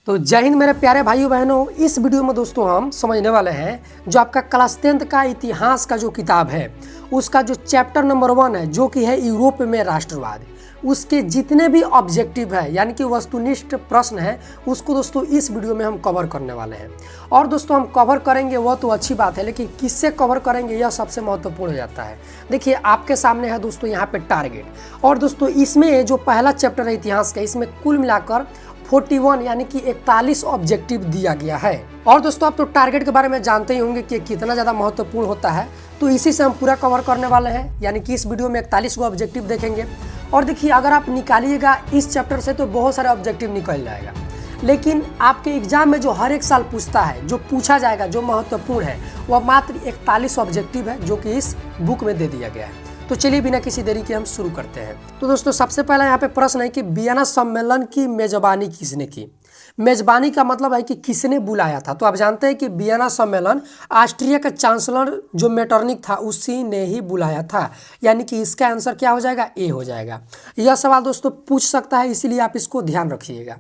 तो जय हिंद मेरे प्यारे भाइयों बहनों। इस वीडियो में दोस्तों हम समझने वाले हैं जो आपका क्लास 10th का इतिहास का जो किताब है उसका जो चैप्टर नंबर 1 है जो कि है यूरोप में राष्ट्रवाद, उसके जितने भी ऑब्जेक्टिव है यानी कि वस्तुनिष्ठ प्रश्न है उसको दोस्तों इस वीडियो में हम कवर करने वाले हैं। और दोस्तों हम कवर करेंगे वो तो अच्छी बात है, लेकिन किससे कवर करेंगे यह सबसे महत्वपूर्ण हो जाता है। देखिए आपके सामने है दोस्तों यहाँ पे टारगेट, और दोस्तों इसमें जो पहला चैप्टर है इतिहास का इसमें कुल मिलाकर 41 यानी कि 41 ऑब्जेक्टिव दिया गया है। और दोस्तों आप तो टारगेट के बारे में जानते ही होंगे कि कितना ज़्यादा महत्वपूर्ण होता है, तो इसी से हम पूरा कवर करने वाले हैं। यानी कि इस वीडियो में 41 को ऑब्जेक्टिव देखेंगे। और देखिए अगर आप निकालिएगा इस चैप्टर से तो बहुत सारे ऑब्जेक्टिव निकल जाएगा, लेकिन आपके एग्जाम में जो हर एक साल पूछता है, जो पूछा जाएगा, जो महत्वपूर्ण है वह मात्र 41 ऑब्जेक्टिव है जो कि इस बुक में दे दिया गया है। तो चलिए बिना किसी देरी के हम शुरू करते हैं। तो दोस्तों सबसे पहला यहाँ पे प्रश्न है कि वियना सम्मेलन की मेजबानी किसने की। मेजबानी का मतलब है कि किसने बुलाया था। तो आप जानते हैं कि वियना सम्मेलन ऑस्ट्रिया का चांसलर जो मेटरनिक था उसी ने ही बुलाया था, यानी कि इसका आंसर क्या हो जाएगा, ए हो जाएगा। यह सवाल दोस्तों पूछ सकता है, इसीलिए आप इसको ध्यान रखिएगा,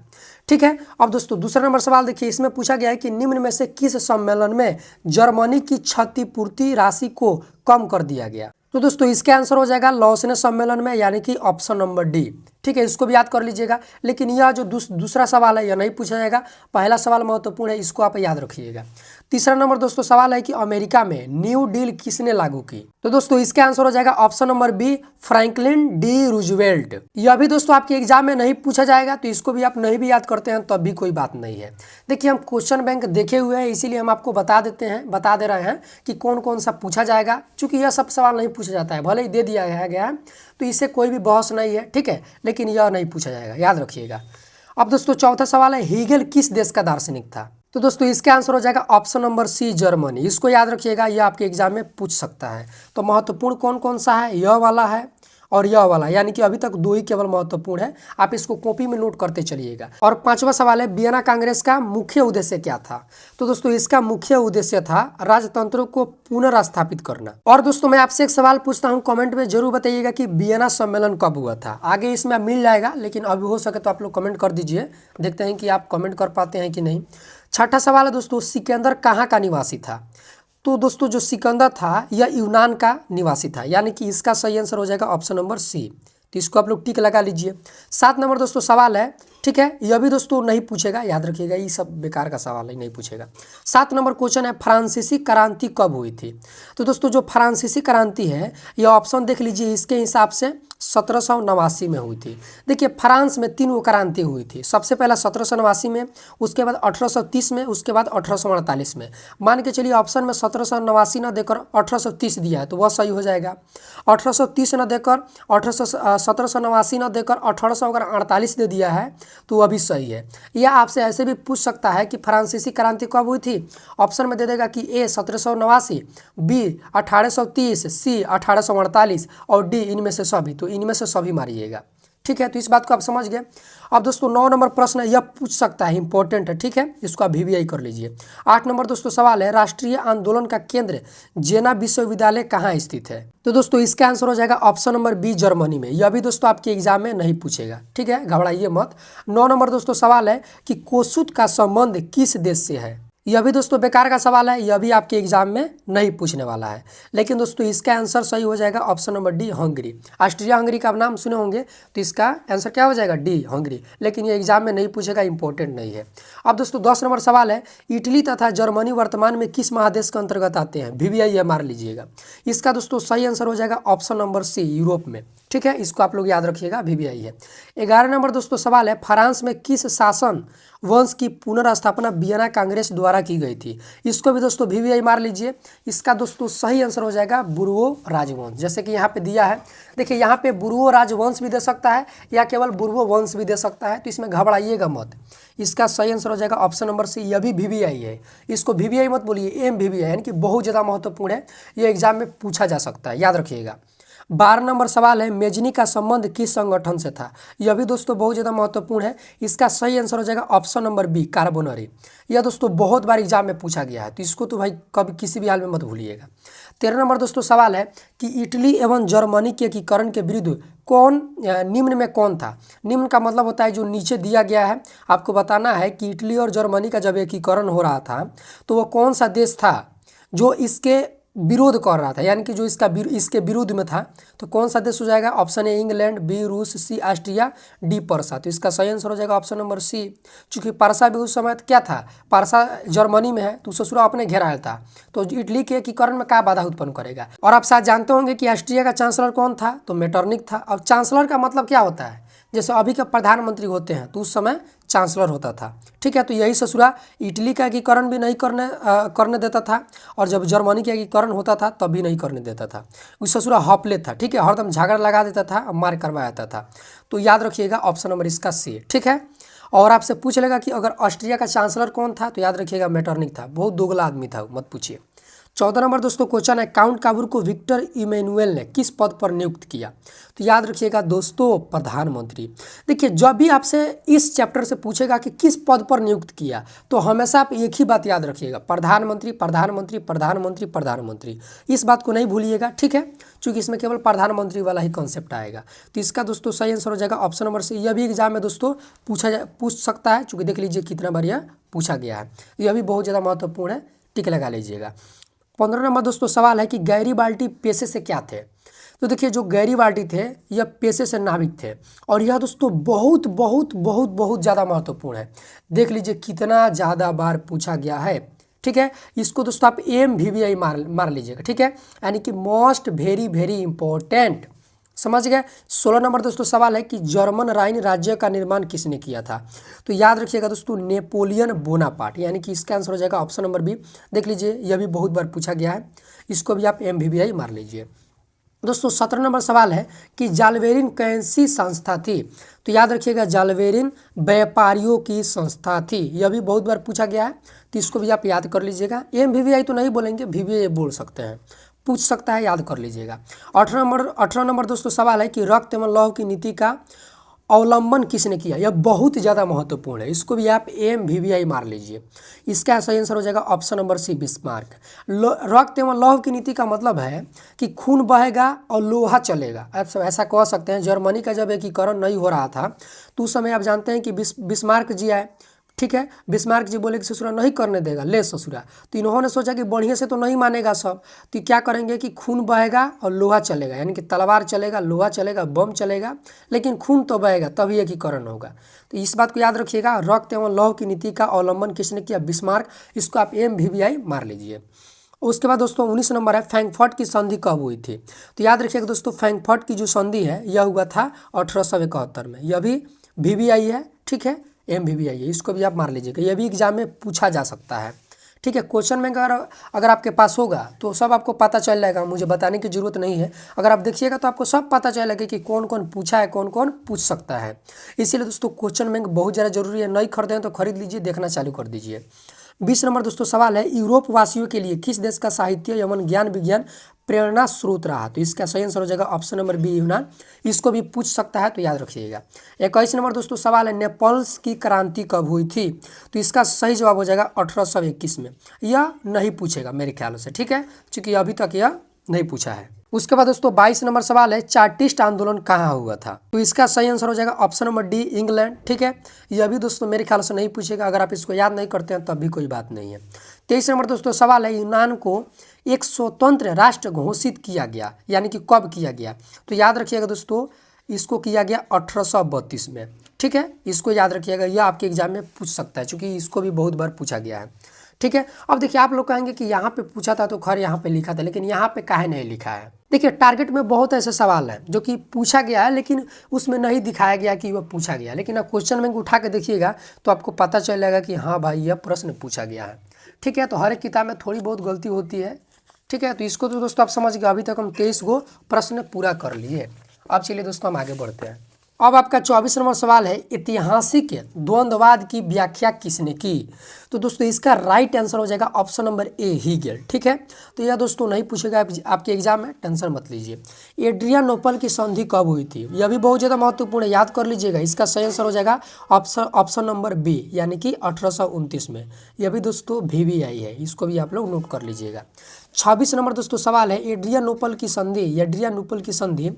ठीक है। अब दोस्तों दूसरा नंबर सवाल देखिए, इसमें पूछा गया है कि निम्न में से किस सम्मेलन में जर्मनी की क्षतिपूर्ति राशि को कम कर दिया गया। तो दोस्तों इसका आंसर हो जाएगा लॉसने सम्मेलन में, यानी कि ऑप्शन नंबर डी, ठीक है। इसको भी याद कर लीजिएगा। लेकिन यह जो दूसरा सवाल है यह नहीं पूछा जाएगा, पहला सवाल महत्वपूर्ण है, इसको आप याद रखिएगा। तीसरा नंबर दोस्तों सवाल है कि अमेरिका में न्यू डील किसने लागू की। तो दोस्तों इसका आंसर हो जाएगा option number B, Franklin D Roosevelt. यह भी दोस्तों आपके एग्जाम में नहीं पूछा जाएगा, तो इसको भी आप नहीं भी याद करते हैं तब भी कोई बात नहीं है। देखिए हम क्वेश्चन बैंक देखे हुए हैं, इसीलिए हम आपको बता दे रहे हैं कि कौन कौन सा पूछा जाएगा। चूंकि यह सब सवाल नहीं पूछा जाता है, भले ही दे दिया गया है तो इससे कोई भी बहस नहीं है, ठीक है, लेकिन यह नहीं पूछा जाएगा, याद रखिएगा। अब दोस्तों चौथा सवाल है हीगल किस देश का दार्शनिक था। तो दोस्तों इसका आंसर हो जाएगा ऑप्शन नंबर सी, जर्मनी। इसको याद रखिएगा, यह आपके एग्जाम में पूछ सकता है। तो महत्वपूर्ण कौन कौन सा है, यह वाला है और यह वाला, यानी कि अभी तक दो ही केवल महत्वपूर्ण है, आप इसको कॉपी में नोट करते चलिएगा। और पांचवा सवाल है वियना कांग्रेस का मुख्य उद्देश्य क्या था। तो दोस्तों इसका मुख्य उद्देश्य था राजतंत्र को पुनर्स्थापित करना। और दोस्तों मैं आपसे एक सवाल पूछता हूँ, कमेंट में जरूर बताइएगा कि वियना सम्मेलन कब हुआ था। आगे इसमें मिल जाएगा, लेकिन अभी हो सके तो आप लोग कमेंट कर दीजिए, देखते हैं कि आप कमेंट कर पाते हैं कि नहीं। छठा सवाल है दोस्तों, सिकंदर कहाँ का निवासी था। तो दोस्तों जो सिकंदर था यह यूनान का निवासी था, यानी कि इसका सही आंसर हो जाएगा ऑप्शन नंबर सी। तो इसको आप लोग टिक लगा लीजिए। 7 नंबर दोस्तों सवाल है, ठीक है, यह भी दोस्तों नहीं पूछेगा, याद रखिएगा, ये सब बेकार का सवाल है, नहीं पूछेगा। 7 नंबर क्वेश्चन है फ्रांसीसी क्रांति कब हुई थी। तो दोस्तों जो फ्रांसीसी क्रांति है यह ऑप्शन देख लीजिए, इसके हिसाब से 1789 में हुई थी। देखिए फ्रांस में 3 क्रांति हुई थी, सबसे पहला 1789 में, उसके बाद 1830 में, उसके बाद 1848 में। मान के चलिए ऑप्शन में 1789 न देकर 1830 दिया है तो वह सही हो जाएगा। 1830 न देकर 1789 न देकर 1848 दे दिया है तो वह भी सही है। यह आपसे ऐसे भी पूछ सकता है कि फ्रांसीसी क्रांति कब हुई थी। ऑप्शन में दे देगा कि ए 1789, बी 1830, सी 1848 और डी इनमें से सभी। तो इनमें से सभी मारिएगा, ठीक है। तो इस बात को आप समझ गए। अब दोस्तों 9 नंबर प्रश्न है, यह पूछ सकता है, इंपॉर्टेंट है, ठीक है, इसको आप VVI कर लीजिए। 8 नंबर दोस्तों सवाल है राष्ट्रीय आंदोलन का केंद्र जेना विश्वविद्यालय कहाँ स्थित है। तो दोस्तों इसका आंसर हो जाएगा ऑप्शन नंबर बी, जर्मनी में। यह भी दोस्तों आपके एग्जाम में नहीं पूछेगा, ठीक है, घबराइए मत। 9 नंबर दोस्तों सवाल है कि कोसुत का संबंध किस देश से है। यह भी दोस्तों बेकार का सवाल है, यह भी आपके एग्जाम में नहीं पूछने वाला है, लेकिन दोस्तों इसका आंसर सही हो जाएगा option number D, Hungary. Austria Hungary का आप नाम सुने होंगे, तो इसका आंसर क्या हो जाएगा, डी, हंगरी। लेकिन ये एग्जाम में नहीं पूछेगा, इंपॉर्टेंट नहीं है। अब दोस्तों 10 नंबर सवाल है इटली तथा जर्मनी वर्तमान में किस महादेश के अंतर्गत आते हैं। VVI मार लीजिएगा। इसका दोस्तों सही आंसर हो जाएगा ऑप्शन नंबर सी, यूरोप में, ठीक है, इसको आप लोग याद रखिएगा, VVI है। 11 नंबर दोस्तों सवाल है फ्रांस में किस शासन वंश की पुनर्स्थापना वियना कांग्रेस द्वारा की गई थी। इसको भी दोस्तों VVI मार लीजिए। इसका दोस्तों सही आंसर हो जाएगा बुर्बो राजवंश, जैसे कि यहाँ पे दिया है। देखिए यहाँ पे बुर्बो राजवंश भी दे सकता है या केवल बुर्बो वंश भी दे सकता है, तो इसमें घबराइएगा मत। इसका सही आंसर हो जाएगा ऑप्शन नंबर सी, यह भी VVI है। इसको VVI मत बोलिए, MVVI, यानी कि बहुत ज़्यादा महत्वपूर्ण है, ये एग्जाम में पूछा जा सकता है, याद रखिएगा। 12 नंबर सवाल है, मेजनी का संबंध किस संगठन से था? यह भी दोस्तों बहुत ज़्यादा महत्वपूर्ण है। इसका सही आंसर हो जाएगा ऑप्शन नंबर बी, कार्बोनरी। यह दोस्तों बहुत बार एग्जाम में पूछा गया है, तो इसको तो भाई कभी किसी भी हाल में मत भूलिएगा। 13 नंबर दोस्तों सवाल है कि इटली एवं जर्मनी के एकीकरण के विरुद्ध निम्न में कौन था? निम्न का मतलब होता है जो नीचे दिया गया है। आपको बताना है कि इटली और जर्मनी का जब एकीकरण हो रहा था तो वो कौन सा देश था जो इसके विरोध कर रहा था, यानी कि जो इसके विरुद्ध में था। तो कौन सा देश हो जाएगा? ऑप्शन ए इंग्लैंड, बी रूस, सी ऑस्ट्रिया, डी परसा। तो इसका सही आंसर हो जाएगा ऑप्शन नंबर सी। चूंकि परसा भी उस समय क्या था, परसा जर्मनी में है तो ससुरा अपने घेराया था, तो इटली के एकीकरण में क्या बाधा उत्पन्न करेगा। और आप शायद जानते होंगे कि ऑस्ट्रिया का चांसलर कौन था? तो मेटरनिक था। अब चांसलर का मतलब क्या होता है? जैसे अभी के प्रधानमंत्री होते हैं तो उस समय चांसलर होता था, ठीक है। तो यही ससुरा इटली का एकीकरण भी नहीं करने देता था, और जब जर्मनी का एकीकरण होता था तब भी नहीं करने देता था। उस ससुरा हॉपलेट था, ठीक है, हरदम झगड़ा लगा देता था और मार करवाता था। तो याद रखिएगा ऑप्शन नंबर इसका सी, ठीक है। और आपसे पूछ लेगा कि अगर ऑस्ट्रिया का चांसलर कौन था, तो याद रखिएगा मेटरनिक था। बहुत दोगला आदमी था, मत पूछिए। 14 नंबर दोस्तों क्वेश्चन है, काउंट काबूर को विक्टर इमैनुअल ने किस पद पर नियुक्त किया? तो याद रखिएगा दोस्तों प्रधानमंत्री। देखिए जब भी आपसे इस चैप्टर से पूछेगा कि किस पद पर नियुक्त किया, तो हमेशा आप एक ही बात याद रखिएगा, प्रधानमंत्री प्रधानमंत्री प्रधानमंत्री प्रधानमंत्री। इस बात को नहीं भूलिएगा, ठीक है, क्योंकि इसमें केवल प्रधानमंत्री वाला ही कॉन्सेप्ट आएगा। तो इसका दोस्तों सही आंसर हो जाएगा ऑप्शन नंबर सी। यह भी एग्जाम में दोस्तों पूछ सकता है, चूँकि देख लीजिए कितना बार यह पूछा गया है। यह भी बहुत ज़्यादा महत्वपूर्ण है, टिक लगा लीजिएगा। 15 नंबर दोस्तों सवाल है कि गैरीबाल्टी पेशे से क्या थे? तो देखिए जो गैरीबाल्टी थे यह पेशे से नाविक थे, और यह दोस्तों बहुत बहुत बहुत बहुत ज़्यादा महत्वपूर्ण है। देख लीजिए कितना ज़्यादा बार पूछा गया है, ठीक है। इसको दोस्तों आप MVVI मार लीजिएगा, ठीक है, यानी कि मोस्ट वेरी वेरी इंपॉर्टेंट, समझ गए। 16 नंबर दोस्तों सवाल है कि जर्मन राइन राज्य का निर्माण किसने किया था? तो याद रखिएगा दोस्तों नेपोलियन बोनापार्ट, यानी कि इसका आंसर हो जाएगा ऑप्शन नंबर बी। देख लीजिए यह भी बहुत बार पूछा गया है, इसको भी आप MVVI मार लीजिए। दोस्तों 17 नंबर सवाल है कि जालवेरिन कैसी संस्था थी? तो याद रखिएगा जालवेरिन व्यापारियों की संस्था थी। यह भी बहुत बार पूछा गया है, तो इसको भी आप याद कर लीजिएगा। MVVI तो नहीं बोलेंगे, VVI बोल सकते हैं, पूछ सकता है, याद कर लीजिएगा। 18 नंबर दोस्तों सवाल है कि रक्त एवं लौह की नीति का अवलंबन किसने किया? यह बहुत ज़्यादा महत्वपूर्ण है, इसको भी आप MVVI मार लीजिए। इसका सही आंसर हो जाएगा ऑप्शन नंबर सी, बिस्मार्क। रक्त एवं लौह की नीति का मतलब है कि खून बहेगा और लोहा चलेगा। आप सब ऐसा कह सकते हैं, जर्मनी का जब एकीकरण नहीं हो रहा था तो उस समय आप जानते हैं कि बिस्मार्क जी आए, ठीक है। बिस्मार्क जी बोले कि ससुरा नहीं करने देगा, ले ससुरा। तो इन्होंने सोचा कि बढ़िया से तो नहीं मानेगा सब, तो क्या करेंगे कि खून बहेगा और लोहा चलेगा, यानी कि तलवार चलेगा, लोहा चलेगा, बम चलेगा, लेकिन खून तो बहेगा, तभी एकीकरण होगा। तो इस बात को याद रखिएगा, रक्त एवं लौह की नीति का अवलंबन किसने किया? बिस्मार्क। इसको आप MVVI मार लीजिए। उसके बाद दोस्तों 19 नंबर है, फ्रैंकफर्ट की संधि कब हुई थी? तो याद रखिएगा दोस्तों फ्रैंकफर्ट की जो संधि है यह हुआ था 1871 में। यह भी VVI है, ठीक है, MVVI है, इसको भी आप मार लीजिएगा। यह भी एग्जाम में पूछा जा सकता है, ठीक है। क्वेश्चन में अगर आपके पास होगा तो सब आपको पता चल जाएगा, मुझे बताने की जरूरत नहीं है। अगर आप देखिएगा तो आपको सब पता चलेगा कि कौन कौन पूछा है, कौन कौन पूछ सकता है। इसीलिए दोस्तों क्वेश्चन बैंक बहुत ज़्यादा जरूरी है, नहीं खरीदें तो खरीद लीजिए, देखना चालू कर दीजिए। 20 नंबर दोस्तों सवाल है, यूरोप वासियों के लिए किस देश का साहित्य एवं ज्ञान विज्ञान प्रेरणा स्रोत रहा? तो इसका सही आंसर हो जाएगा ऑप्शन नंबर बी, यूनान। इसको भी पूछ सकता है, तो याद रखिएगा। 21 नंबर दोस्तों सवाल है, नेपल्स की क्रांति कब हुई थी? तो इसका सही जवाब हो जाएगा 1821 में। यह नहीं पूछेगा मेरे ख्याल से, ठीक है, क्योंकि अभी तक यह नहीं पूछा है। उसके बाद दोस्तों 22 नंबर सवाल है, चार्टिस्ट आंदोलन कहाँ हुआ था? तो इसका सही आंसर हो जाएगा ऑप्शन नंबर डी, इंग्लैंड, ठीक है। यह भी दोस्तों मेरे ख्याल से नहीं पूछेगा, अगर आप इसको याद नहीं करते हैं तब भी कोई बात नहीं है। 23 नंबर दोस्तों सवाल है, यूनान को एक स्वतंत्र राष्ट्र घोषित किया गया, यानी कि कब किया गया? तो याद रखिएगा दोस्तों, इसको किया गया 1832 में, ठीक है, इसको याद रखिएगा। यह आपके एग्जाम में पूछ सकता है, क्योंकि इसको भी बहुत बार पूछा गया है, ठीक है। अब देखिए आप लोग कहेंगे कि यहाँ पे पूछा था तो खैर यहाँ पे लिखा था, लेकिन यहाँ पे काहे नहीं लिखा है? देखिए टारगेट में बहुत ऐसे सवाल हैं जो कि पूछा गया है लेकिन उसमें नहीं दिखाया गया कि वह पूछा गया, लेकिन आप क्वेश्चन बैंक उठा के देखिएगा तो आपको पता चलेगा कि हाँ भाई यह प्रश्न पूछा गया है, ठीक है। तो हर एक किताब में थोड़ी बहुत गलती होती है, ठीक है। तो इसको तो दोस्तों आप समझ गए, अभी तक हम 23 गो प्रश्न पूरा कर लिए। अब चलिए दोस्तों हम आगे बढ़ते हैं। अब आपका 24 नंबर सवाल है, ऐतिहासिक द्वंद्ववाद की व्याख्या किसने की? तो दोस्तों इसका राइट आंसर हो जाएगा ऑप्शन नंबर ए, हीगेल। ठीक है, तो यह दोस्तों नहीं पूछेगा आपके एग्जाम में, टेंशन मत लीजिए। एड्रियानोपल की संधि कब हुई थी? यह भी बहुत ज़्यादा महत्वपूर्ण है, याद कर लीजिएगा। इसका सही आंसर हो जाएगा ऑप्शन नंबर बी, यानी कि 1829 में। यह भी दोस्तों VVI है, इसको भी आप लोग नोट कर लीजिएगा। 26 नंबर दोस्तों सवाल है, एड्रियानोपल की संधि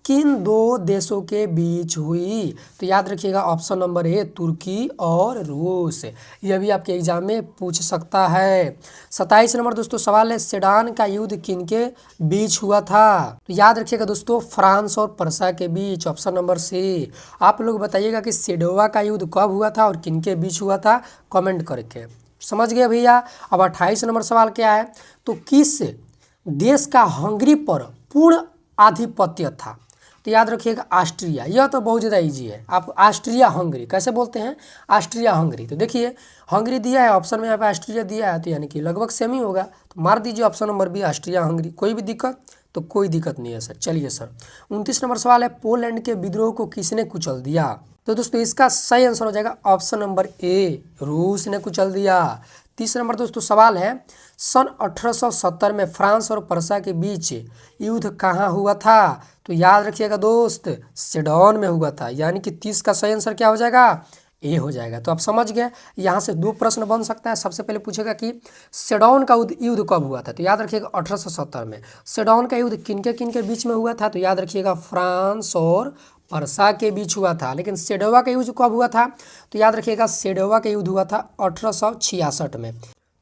किन दो देशों के बीच हुई? तो याद रखिएगा ऑप्शन नंबर ए, तुर्की और रूस। यह भी आपके एग्जाम में पूछ सकता है। 27 नंबर दोस्तों सवाल है, सेडान का युद्ध किनके बीच हुआ था? तो याद रखिएगा दोस्तों, फ्रांस और पर्सा के बीच, ऑप्शन नंबर सी। आप लोग बताइएगा कि सेडोवा का युद्ध कब हुआ था और किनके बीच हुआ था, कमेंट करके। समझ गए भैया। अब 28 नंबर सवाल क्या है, तो किस देश का हंगरी पर पूर्ण आधिपत्य था? तो याद रखिएगा ऑस्ट्रिया। यह तो बहुत ज़्यादा इजी है, आप ऑस्ट्रिया हंगरी कैसे बोलते हैं, ऑस्ट्रिया हंगरी। तो देखिए हंगरी दिया है ऑप्शन में, यहाँ पे ऑस्ट्रिया दिया है, तो यानी कि लगभग सेम ही होगा, तो मार दीजिए option number B, Austria Hungary. कोई भी दिक्कत? तो कोई दिक्कत नहीं है सर। चलिए सर, 29 नंबर सवाल है, पोलैंड के विद्रोह को किसने कुचल दिया? तो दोस्तों इसका सही आंसर हो जाएगा ऑप्शन नंबर ए, रूस ने कुचल दिया। 30 नंबर दोस्तों सवाल है, सन 1870 में फ्रांस और पर्सा के बीच युद्ध कहाँ हुआ था? तो याद रखिएगा दोस्त, सेडोन में हुआ था, यानी कि 30 का सही आंसर क्या हो जाएगा, ए हो जाएगा। तो आप समझ गए, यहाँ से दो प्रश्न बन सकता है। सबसे पहले पूछेगा कि सेडोन का युद्ध कब हुआ था? तो याद रखिएगा 1870 में। सेडोन का युद्ध किनके किनके बीच में हुआ था? तो याद रखिएगा फ्रांस और पर्सा के बीच हुआ था। लेकिन सेडोवा का युद्ध कब हुआ था? तो याद रखिएगा सेडोवा का युद्ध हुआ था 1866 में।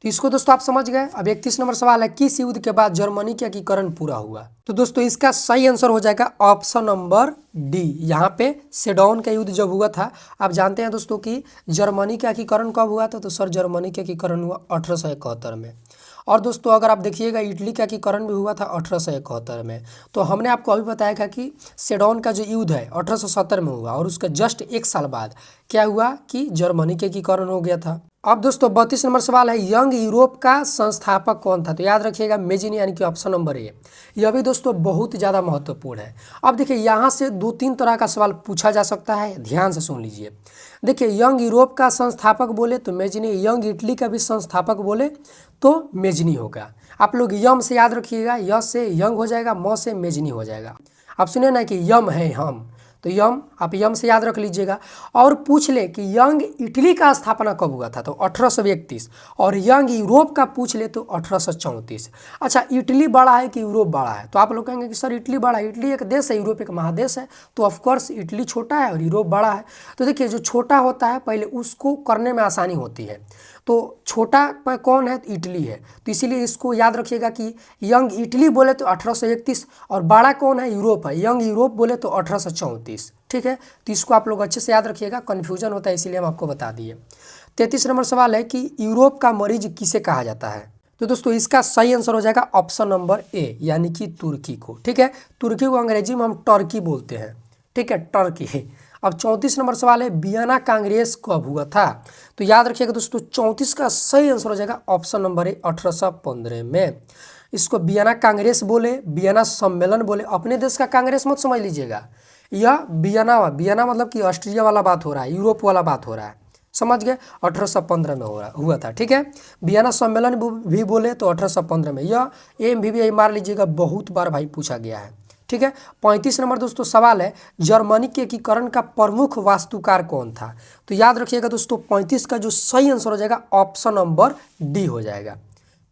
तो इसको दोस्तों आप समझ गए। अब 31 नंबर सवाल है, किस युद्ध के बाद जर्मनी का एकीकरण पूरा हुआ? तो दोस्तों इसका सही आंसर हो जाएगा ऑप्शन नंबर डी। यहाँ पे सेडोन का युद्ध जब हुआ था, आप जानते हैं दोस्तों कि जर्मनी का एकीकरण कब हुआ था? तो सर जर्मनी का एकीकरण हुआ 1871 में। और दोस्तों अगर आप देखिएगा इटली का एकीकरण भी हुआ था 1871 में। तो हमने आपको अभी बताया था कि सेडोन का जो युद्ध है 1870 में हुआ, और उसका जस्ट एक साल बाद क्या हुआ कि जर्मनी के एकीकरण हो गया था। अब दोस्तों 32 नंबर सवाल है, यंग यूरोप का संस्थापक कौन था? तो याद रखिएगा मेजिनी, यानी कि ऑप्शन नंबर ए। यह भी दोस्तों बहुत ज़्यादा महत्वपूर्ण है। अब देखिए यहाँ से 2-3 तरह का सवाल पूछा जा सकता है, ध्यान से सुन लीजिए। देखिए यंग यूरोप का संस्थापक बोले तो मेजिनी, यंग इटली का भी संस्थापक बोले तो मेजिनी होगा। आप लोग यम से याद रखिएगा, य से यंग हो जाएगा, म से मेजिनी हो जाएगा। आप सुने ना कि यम है हम, तो यम, आप यम से याद रख लीजिएगा। और पूछ ले कि यंग इटली का स्थापना कब हुआ था? तो 1831। और यंग यूरोप का पूछ ले तो 1834। अच्छा, इटली बड़ा है कि यूरोप बड़ा है? तो आप लोग कहेंगे कि सर इटली बड़ा है। इटली एक देश है, यूरोप एक महादेश है, तो ऑफकोर्स इटली छोटा है और यूरोप बड़ा है। तो देखिए जो छोटा होता है पहले उसको करने में आसानी होती है, तो छोटा पर कौन है? तो इटली है। तो इसीलिए इसको याद रखिएगा कि यंग इटली बोले तो 1831, और बड़ा कौन है? यूरोप है। यंग यूरोप बोले तो 1834। ठीक है, तो इसको आप लोग अच्छे से याद रखिएगा, कन्फ्यूजन होता है इसीलिए हम आपको बता दिए। 33 नंबर सवाल है कि यूरोप का मरीज किसे कहा जाता है? तो दोस्तों इसका सही आंसर हो जाएगा ऑप्शन नंबर ए, यानी कि तुर्की को। ठीक है, तुर्की को अंग्रेजी में हम टर्की बोलते हैं। ठीक है, टर्की। अब 34 नंबर सवाल है, वियना कांग्रेस कब हुआ था? तो याद रखिएगा दोस्तों 34 का सही आंसर हो जाएगा ऑप्शन नंबर ए, 1815 में। इसको वियना कांग्रेस बोले, वियना सम्मेलन बोले, अपने देश का कांग्रेस मत समझ लीजिएगा। यह वियना मतलब कि ऑस्ट्रिया वाला बात हो रहा है, यूरोप वाला बात हो रहा है, समझ गए। 1815 में हुआ था। ठीक है, वियना सम्मेलन भी बोले तो 1815 में। यह AMVVI मार लीजिएगा, बहुत बार भाई पूछा गया है। ठीक है, 35 नंबर दोस्तों सवाल है, जर्मनी के एकीकरण का प्रमुख वास्तुकार कौन था? तो याद रखिएगा दोस्तों 35 का जो सही आंसर हो जाएगा ऑप्शन नंबर डी हो जाएगा।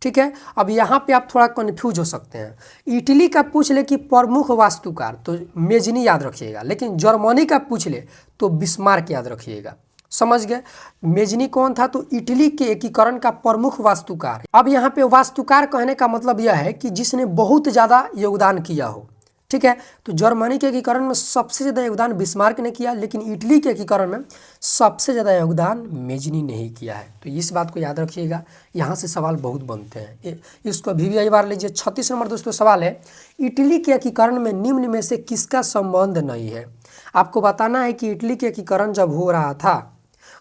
ठीक है, अब यहाँ पे आप थोड़ा कन्फ्यूज हो सकते हैं। इटली का पूछ ले कि प्रमुख वास्तुकार, तो मेजनी याद रखिएगा, लेकिन जर्मनी का पूछ ले तो बिस्मार्क याद रखिएगा। समझ गए, मेजनी कौन था? तो इटली के एकीकरण का प्रमुख वास्तुकार। अब यहाँ पे वास्तुकार कहने का मतलब यह है कि जिसने बहुत ज़्यादा योगदान किया हो। ठीक है, तो जर्मनी के एकीकरण में सबसे ज़्यादा योगदान बिस्मार्क ने किया, लेकिन इटली के एकीकरण में सबसे ज़्यादा योगदान मेजनी ने ही किया है। तो इस बात को याद रखिएगा, यहाँ से सवाल बहुत बनते हैं, इसको भी बार लीजिए। 36 नंबर दोस्तों सवाल है, इटली के एकीकरण में निम्न में से किसका संबंध नहीं है? आपको बताना है कि इटली के एकीकरण जब हो रहा था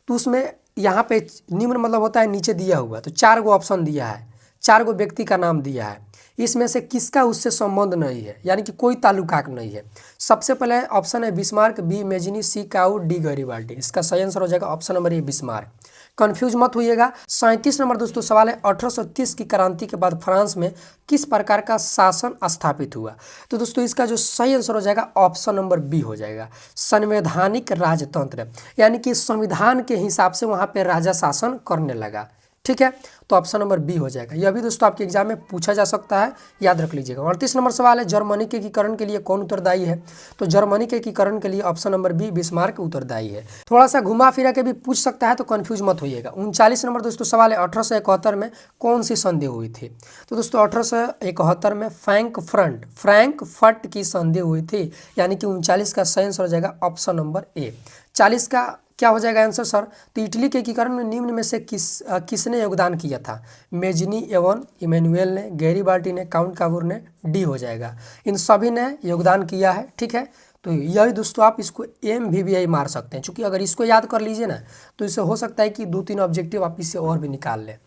तो उसमें यहाँ पे निम्न मतलब होता है नीचे दिया हुआ, तो 4 गो ऑप्शन दिया है, 4 गो व्यक्ति का नाम दिया है। इसमें से किसका उससे संबंध नहीं है, यानी कि कोई ताल्लुकात नहीं है। सबसे पहले ऑप्शन है Bismarck, B Mazzini, C Cavour, D Garibaldi. इसका सही आंसर हो जाएगा option number A Bismarck. Confuse मत होइएगा। 37 नंबर दोस्तों सवाल है 1830 की क्रांति के बाद फ्रांस में किस प्रकार का शासन स्थापित हुआ। तो दोस्तों इसका जो सही आंसर हो जाएगा ऑप्शन नंबर बी हो जाएगा, संवैधानिक राजतंत्र, यानी कि संविधान के हिसाब से वहाँ पे राजा शासन करने लगा। ठीक है, तो ऑप्शन नंबर बी हो जाएगा। यह भी दोस्तों आपके एग्जाम में पूछा जा सकता है, याद रख लीजिएगा। 38 नंबर सवाल है जर्मनी के एकीकरण के लिए कौन उत्तरदायी है। तो जर्मनी के एकीकरण के लिए ऑप्शन नंबर बी बिस्मार्क उत्तरदायी है। थोड़ा सा घुमा फिरा के भी पूछ सकता है, तो कंफ्यूज मत होइएगा। 39 नंबर दोस्तों सवाल है 1871 में कौन सी संधि हुई थी। तो दोस्तों 1871 में फ्रैंकफर्ट की संधि हुई थी, यानी कि 39 का सही आंसर हो जाएगा ऑप्शन नंबर ए। 40 का क्या हो जाएगा आंसर सर। तो इटली के एकीकरण में निम्न में से किसने योगदान किया था। मेजनी एवं इमैनुअल ने, गैरिबाल्डी ने, काउंट काबूर ने, डी हो जाएगा। इन सभी ने योगदान किया है। ठीक है, तो यही दोस्तों आप इसको MVBI मार सकते हैं, क्योंकि अगर इसको याद कर लीजिए ना तो इससे हो सकता है कि 2-3 ऑब्जेक्टिव आप इससे और भी निकाल लें।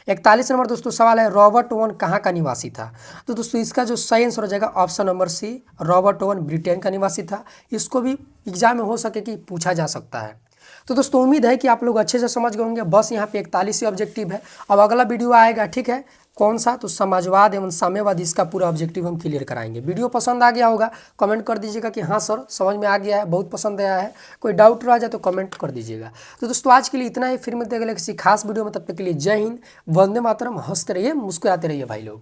41 नंबर दोस्तों सवाल है रॉबर्ट ओवन कहाँ का निवासी था। तो दोस्तों इसका जो सही आंसर हो जाएगा option number C, Robert Owen Britain का निवासी था। इसको भी एग्जाम में हो सके कि पूछा जा सकता है। तो दोस्तों उम्मीद है कि आप लोग अच्छे से समझ गए होंगे। बस यहाँ पे 41 ही ऑब्जेक्टिव है। अब अगला वीडियो आएगा, ठीक है, कौन सा, तो समाजवाद एवं साम्यवाद, इसका पूरा ऑब्जेक्टिव हम क्लियर कराएंगे। वीडियो पसंद आ गया होगा, कमेंट कर दीजिएगा कि हाँ सर समझ में आ गया है, बहुत पसंद आया है। कोई डाउट रह जाए तो कमेंट कर दीजिएगा। तो दोस्तों आज के लिए इतना ही, फिर मिलते हैं अगले किसी खास वीडियो में। तब तक के लिए जय हिंद, वंदे मातरम। हंसते रहिए, मुस्कुराते रहिए भाई लोग।